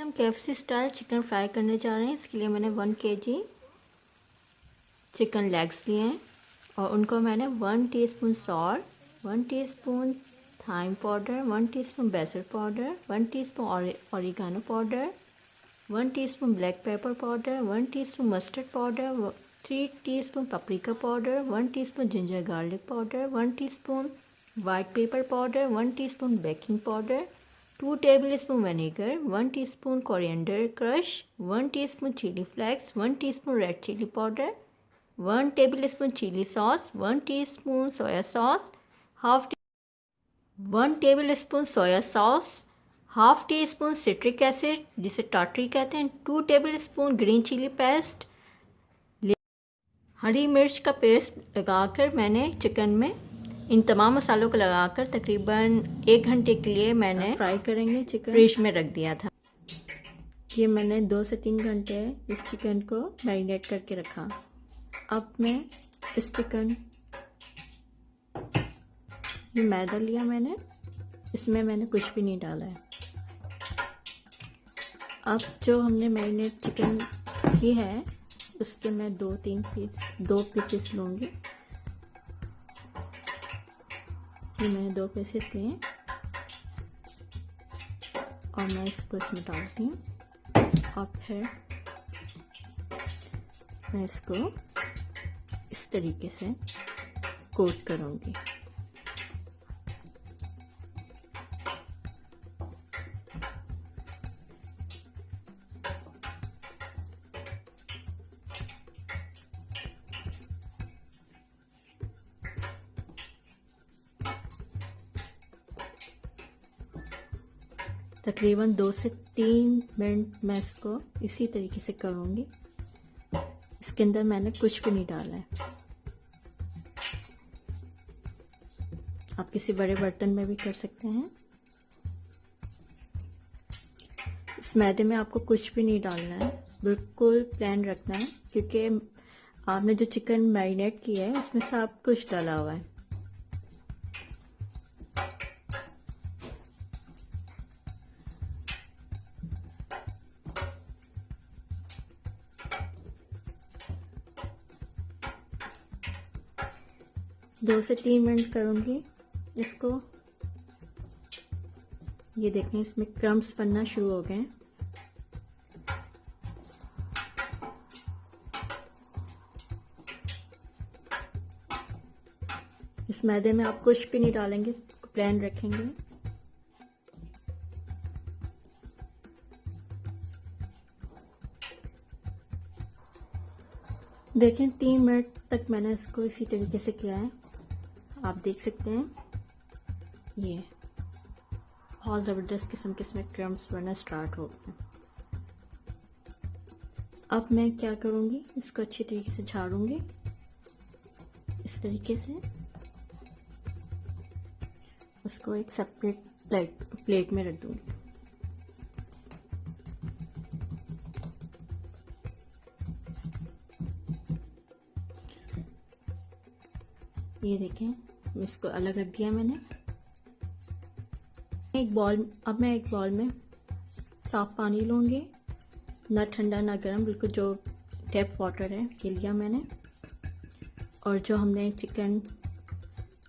हम KFC style chicken fry करने जा रहे हैं। इसके लिए मैंने 1 kg चिकन लेग्स लिए हैं और उनको मैंने 1 teaspoon salt, 1 teaspoon thyme powder, 1 teaspoon basil powder, 1 teaspoon oregano powder, 1 teaspoon black pepper powder, 1 teaspoon mustard powder, 3 teaspoon paprika powder, 1 teaspoon ginger garlic powder, 1 teaspoon white pepper powder, 1 teaspoon baking powder, 2 tablespoon vinegar, 1 teaspoon coriander crush, 1 teaspoon chilli flakes, 1 teaspoon red chilli powder, 1 tablespoon chilli sauce, 1 teaspoon soya sauce, 1 tablespoon soya sauce, half tea spoon citric acid जिसे टाटरी कहते हैं, 2 tablespoon green chilli paste, हरी मिर्च का paste लगाकर मैंने chicken में इन तमाम मसालों को लगाकर तकरीबन 1 घंटे के लिए मैंने फ्राई करेंगे चिकन फ्रिज में रख दिया था। ये मैंने 2 से 3 घंटे इस चिकन को मैरिनेट करके रखा। अब मैं इस चिकन ये मैदा लिया मैंने, इसमें मैंने कुछ भी नहीं डाला है। अब जो हमने मैरिनेट चिकन की है उसके मैं 2 पीसेस लूँगी। ये मैंने 2 पीसेस लिए और मैं इसको इसमें डालती हूँ और फिर मैं इसको इस तरीके से कोट करूँगी। तकरीबन 2 से 3 मिनट मैं इसको इसी तरीके से करूँगी। इसके अंदर मैंने कुछ भी नहीं डाला है। आप किसी बड़े बर्तन में भी कर सकते हैं। इस मैदे में आपको कुछ भी नहीं डालना है, बिल्कुल प्लेन रखना है क्योंकि आपने जो चिकन मैरिनेट किया है इसमें सब कुछ डाला हुआ है। दो से 3 मिनट करूँगी इसको। ये देखें इसमें क्रम्स बनना शुरू हो गए। इस मैदे में आप कुछ भी नहीं डालेंगे, प्लेन रखेंगे। देखें 3 मिनट तक मैंने इसको इसी तरीके से किया है। आप देख सकते हैं ये बहुत ज़बरदस्त किस्म के इसमें क्रम्स बनना स्टार्ट हो गए। अब मैं क्या करूँगी, इसको अच्छी तरीके से झाड़ूंगी इस तरीके से। उसको एक सेपरेट प्लेट में रख दूँगी। ये देखें इसको अलग रख दिया मैंने। अब मैं एक बॉल में साफ पानी लूँगी, ना ठंडा ना गर्म, बिल्कुल जो टैप वाटर है ये लिया मैंने। और जो हमने चिकन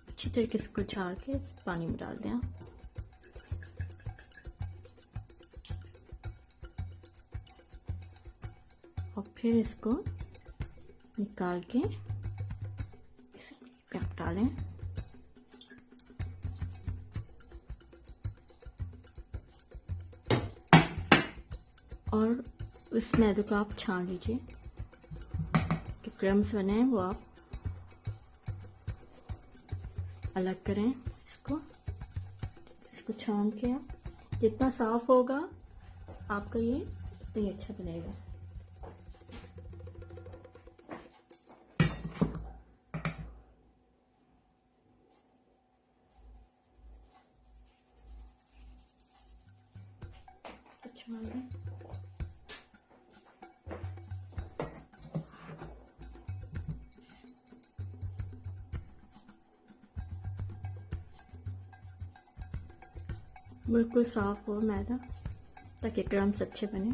अच्छी तरीके से इसको झाड़ के इस पानी में डाल दिया। और फिर इसको निकाल के इस पे आप डालें। और उस मैदे को आप छान लीजिए, जो क्रम्स बने हैं वो आप अलग करें। इसको छान के आप जितना साफ होगा आपका ये उतना ही अच्छा बनेगा। छान लें। बिल्कुल साफ हो मैदा। ताकि क्रम्स अच्छे बने।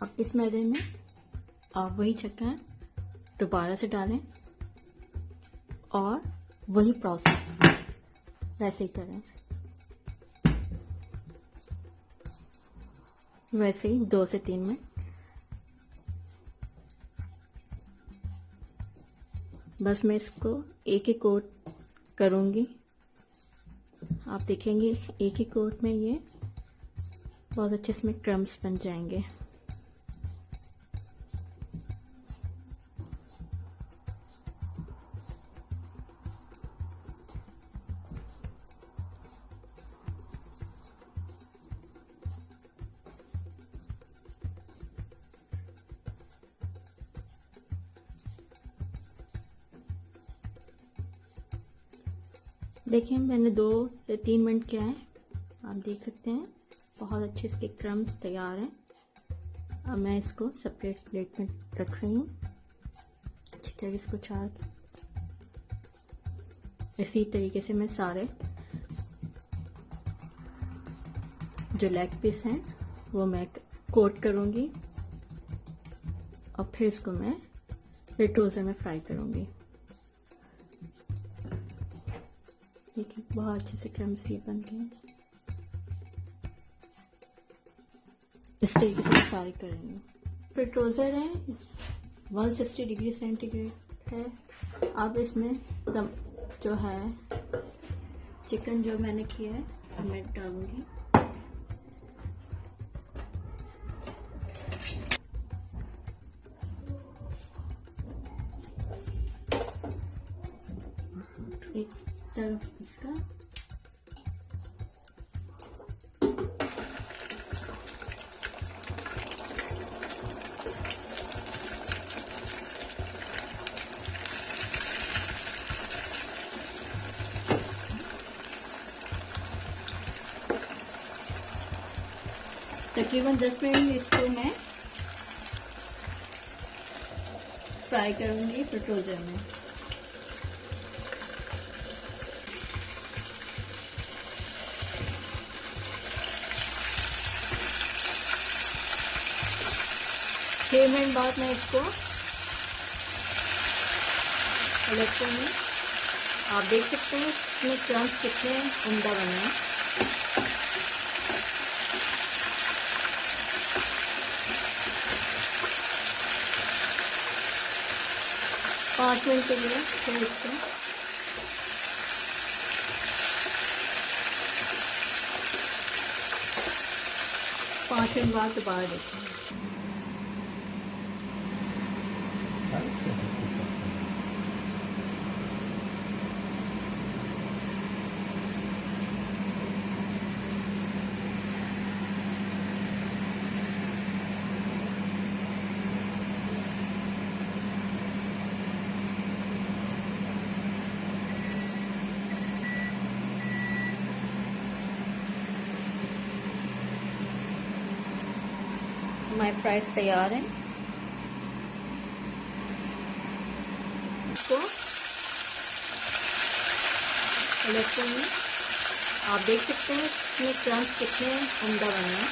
अब इस मैदे में आप वही चक्कर दोबारा से डालें और वही प्रोसेस वैसे ही करें। वैसे ही 2 से 3 मिनट। बस मैं इसको एक ही कोट करूँगी। आप देखेंगे एक ही कोट में ये बहुत अच्छे इसमें क्रम्स बन जाएंगे। देखिए मैंने 2 से 3 मिनट किया है। आप देख सकते हैं बहुत अच्छे इसके क्रम्स तैयार हैं। अब मैं इसको सेपरेट प्लेट में रख रही हूँ। अच्छी तरह इसको चार इसी तरीके से मैं सारे जो लेग पीस हैं वो मैं कोट करूँगी और फिर इसको मैं फिर टोस्टर में फ्राई करूँगी। देखिए बहुत अच्छे से क्रम्स ये बन गए हैं। इस तरीके से मैं सारे करेंगे। फिर टोस्टर है 160 डिग्री सेंटीग्रेड है। अब इसमें दम जो है चिकन जो मैंने किया है मैं डालूंगी। एक तरफ इसका तकरीबन 10 मिनट इसको मैं फ्राई करूंगी टोस्टर में। छह मिनट बाद मैं इसको पलटती हूँ। आप देख सकते हैं इसमें क्रम्स कितने उम्दा बने हैं। पाँच मिनट के लिए फिर इसको पाँच मिनट बाद दोबारा देखते हैं। हमारे फ्राइज तैयार हैं। इसको पलटते हैं। आप देख सकते हैं इसमें क्रम्स कितने उम्दा बने हैं।